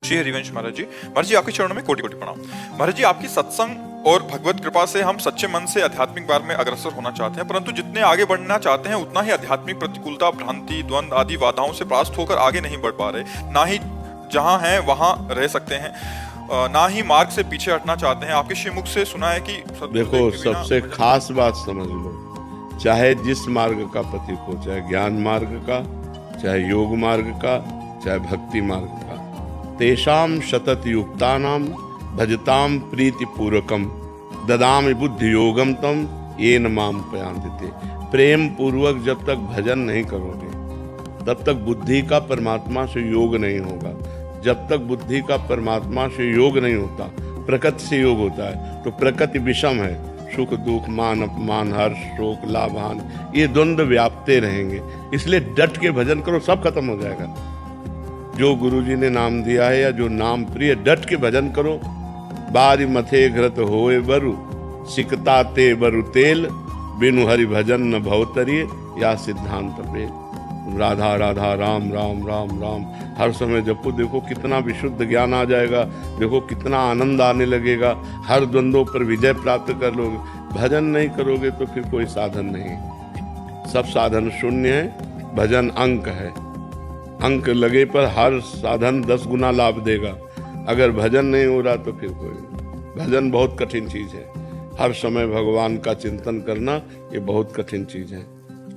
श्री हरिवंश महाराज जी। महाराज जी, आपके चरणों में कोटि कोटि प्रणाम। महाराज जी, आपकी सत्संग और भगवत कृपा से हम सच्चे मन से आध्यात्मिक मार्ग में अग्रसर होना चाहते हैं, परंतु जितने आगे बढ़ना चाहते हैं उतना ही आध्यात्मिक प्रतिकूलता, भ्रांति, द्वंद आदि बाधाओं से परास्त होकर आगे नहीं बढ़ पा रहे। ना ही जहां हैं वहां रह सकते हैं, ना ही मार्ग से पीछे हटना चाहते हैं। आपके श्रीमुख से सुना है कि देखो, सबसे खास बात समझ लो, चाहे जिस मार्ग का प्रतीक हो, चाहे ज्ञान मार्ग का, चाहे योग मार्ग का, चाहे भक्ति मार्ग का, तेषाम शतत युक्तानाम भजताम प्रीति पूर्वकम ददामि बुद्धि योगम तम येन माम प्रयांति। प्रेम पूर्वक जब तक भजन नहीं करोगे तब तक बुद्धि का परमात्मा से योग नहीं होगा। जब तक बुद्धि का परमात्मा से योग नहीं होता, प्रकृति से योग होता है, तो प्रकृति विषम है। सुख दुख, मान अपमान, हर्ष शोक, लाभ हानि, ये द्वंद्व व्यापते रहेंगे। इसलिए डट के भजन करो, सब खत्म हो जाएगा। जो गुरुजी ने नाम दिया है या जो नाम प्रिय, डट के भजन करो। बारी मथे घृत होए बरु, सिकता ते बरु तेल, बिनु हरि भजन न भवतरिय, या सिद्धांत पे। राधा राधा राम राम राम राम हर समय जपो, देखो कितना विशुद्ध ज्ञान आ जाएगा, देखो कितना आनंद आने लगेगा, हर द्वंद्वों पर विजय प्राप्त कर लोगे। भजन नहीं करोगे तो फिर कोई साधन नहीं, सब साधन शून्य है। भजन अंक है, अंक लगे पर हर साधन 10 गुना लाभ देगा। अगर भजन नहीं हो रहा तो फिर कोई, भजन बहुत कठिन चीज है। हर समय भगवान का चिंतन करना ये बहुत कठिन चीज है।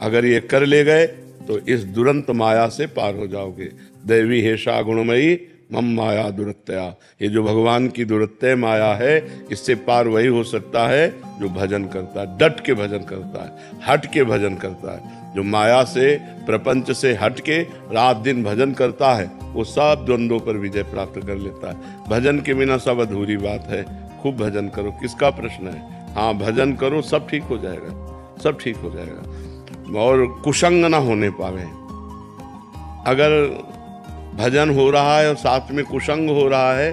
अगर ये कर ले गए तो इस दुरंत माया से पार हो जाओगे। दैवी हेषा गुणमयी मम माया दुरत्या, ये जो भगवान की दुरत्य माया है, इससे पार वही हो सकता है जो भजन करता है, डट के भजन करता है, हट के भजन करता है। जो माया से, प्रपंच से हट के रात दिन भजन करता है, वो सब द्वंद्वों पर विजय प्राप्त कर लेता है। भजन के बिना सब अधूरी बात है। खूब भजन करो, किसका प्रश्न है? हाँ, भजन करो, सब ठीक हो जाएगा, सब ठीक हो जाएगा। और कुसंग ना होने पावे। अगर भजन हो रहा है और साथ में कुसंग हो रहा है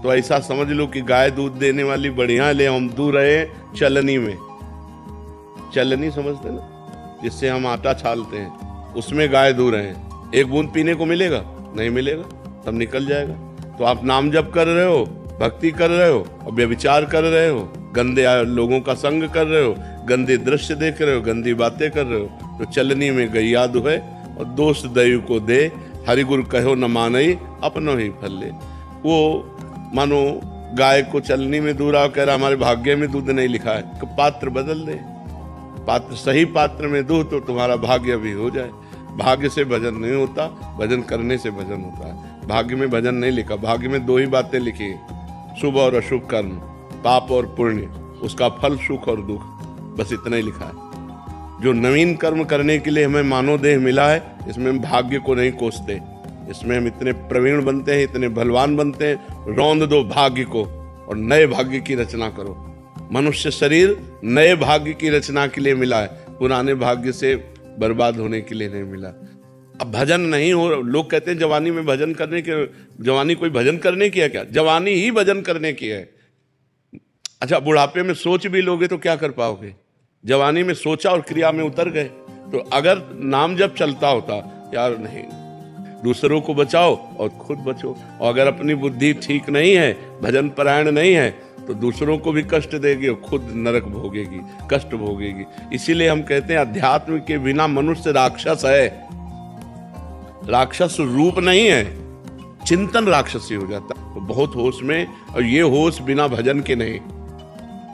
तो ऐसा समझ लो कि गाय दूध देने वाली बढ़िया ले हम दूर रहे चलनी में। चलनी समझते ना, जिससे हम आटा छालते हैं, उसमें गाय दूर रहे, एक बूंद पीने को मिलेगा? नहीं मिलेगा, तब निकल जाएगा। तो आप नाम जप कर रहे हो, भक्ति कर रहे हो और व्यभिचार कर रहे हो, गंदे लोगों का संग कर रहे हो, गंदे दृश्य देख रहे हो, गंदी बातें कर रहे हो, तो चलनी में गैया दुहे और दोस्त दयु को दे, हरिगुरु कहो न मानई अपनो ही फल ले। वो मानो गाय को चलनी में दूरा कह रहा, हमारे भाग्य में दूध नहीं लिखा है, तो पात्र बदल दे, पात्र सही पात्र में दूध तो तुम्हारा भाग्य भी हो जाए। भाग्य से भजन नहीं होता, भजन करने से भजन होता है। भाग्य में भजन नहीं लिखा, भाग्य में 2 ही बातें लिखी हैं, शुभ और अशुभ कर्म, पाप और पुण्य, उसका फल सुख और दुख, बस इतना ही लिखा है। जो नवीन कर्म करने के लिए हमें मानव देह मिला है, इसमें हम भाग्य को नहीं कोसते, इसमें हम इतने प्रवीण बनते हैं, इतने बलवान बनते हैं। रौंद दो भाग्य को और नए भाग्य की रचना करो। मनुष्य शरीर नए भाग्य की रचना के लिए मिला है, पुराने भाग्य से बर्बाद होने के लिए नहीं मिला। अब भजन नहीं हो, लोग कहते हैं जवानी में भजन करने के, जवानी कोई भजन करने की है क्या? जवानी ही भजन करने की है। अच्छा, बुढ़ापे में सोच भी लोगे तो क्या कर पाओगे? जवानी में सोचा और क्रिया में उतर गए। तो अगर नाम जब चलता होता, यार नहीं, दूसरों को बचाओ और खुद बचो। और अगर अपनी बुद्धि ठीक नहीं है, भजन परायण नहीं है, तो दूसरों को भी कष्ट देगी और खुद नरक भोगेगी, कष्ट भोगेगी। इसीलिए हम कहते हैं अध्यात्म के बिना मनुष्य राक्षस है। राक्षस रूप नहीं है, चिंतन राक्षसी हो जाता है। तो बहुत होश में, और ये होश बिना भजन के नहीं।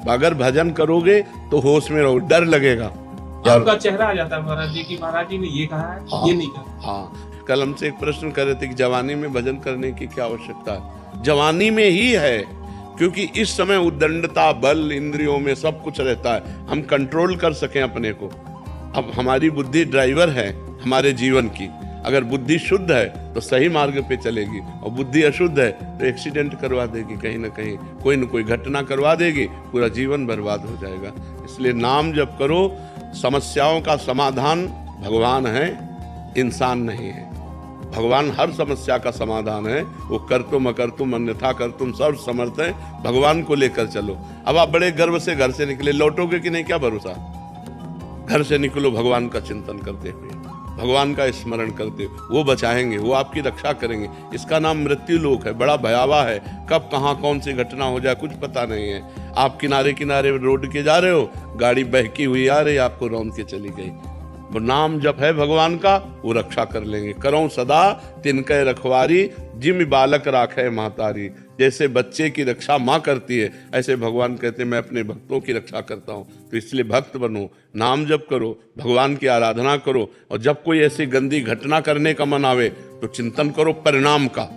अगर भजन करोगे तो होश में रहो, डर लगेगा। आपका चेहरा आ जाता है महाराज जी की, महाराज जी ने ये कहा है, हाँ, ये नहीं कहा। हाँ, कल हमसे एक प्रश्न कर रहे थे कि जवानी में भजन करने की क्या आवश्यकता है? जवानी में ही है, क्योंकि इस समय उद्दंडता, बल, इंद्रियों में सब कुछ रहता है, हम कंट्रोल कर सकें अपने को। अब हमारी बुद्धि ड्राइवर है हमारे जीवन की। अगर बुद्धि शुद्ध है तो सही मार्ग पे चलेगी, और बुद्धि अशुद्ध है तो एक्सीडेंट करवा देगी, कहीं ना कहीं कोई न कोई घटना करवा देगी, पूरा जीवन बर्बाद हो जाएगा। इसलिए नाम जप करो। समस्याओं का समाधान भगवान है, इंसान नहीं है। भगवान हर समस्या का समाधान है। वो कर तुम अकर तुम अन्यथा कर तुम सर्व समर्थ है। भगवान को लेकर चलो। अब आप बड़े गर्व से घर से निकले, लौटोगे कि नहीं क्या भरोसा? घर से निकलो भगवान का चिंतन करते हुए। भगवान का स्मरण करते हो, वो बचाएंगे, वो आपकी रक्षा करेंगे। इसका नाम मृत्यु लोक है, बड़ा भयावह है। कब कहाँ कौन सी घटना हो जाए कुछ पता नहीं है। आप किनारे किनारे रोड के जा रहे हो, गाड़ी बहकी हुई आ रही, आपको रौंद के चली गई। वो नाम जप है भगवान का, वो रक्षा कर लेंगे। करो सदा तिनके रखवारी, जिम बालक राखे महतारी। जैसे बच्चे की रक्षा माँ करती है, ऐसे भगवान कहते हैं मैं अपने भक्तों की रक्षा करता हूँ। तो इसलिए भक्त बनो, नाम जप करो, भगवान की आराधना करो। और जब कोई ऐसी गंदी घटना करने का मन आवे तो चिंतन करो परिणाम का,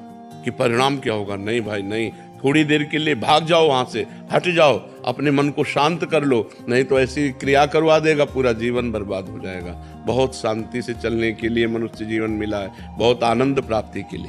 कि परिणाम क्या होगा। नहीं भाई नहीं, थोड़ी देर के लिए भाग जाओ, वहां से हट जाओ, अपने मन को शांत कर लो, नहीं तो ऐसी क्रिया करवा देगा, पूरा जीवन बर्बाद हो जाएगा। बहुत शांति से चलने के लिए मनुष्य जीवन मिला है, बहुत आनंद प्राप्ति के लिए।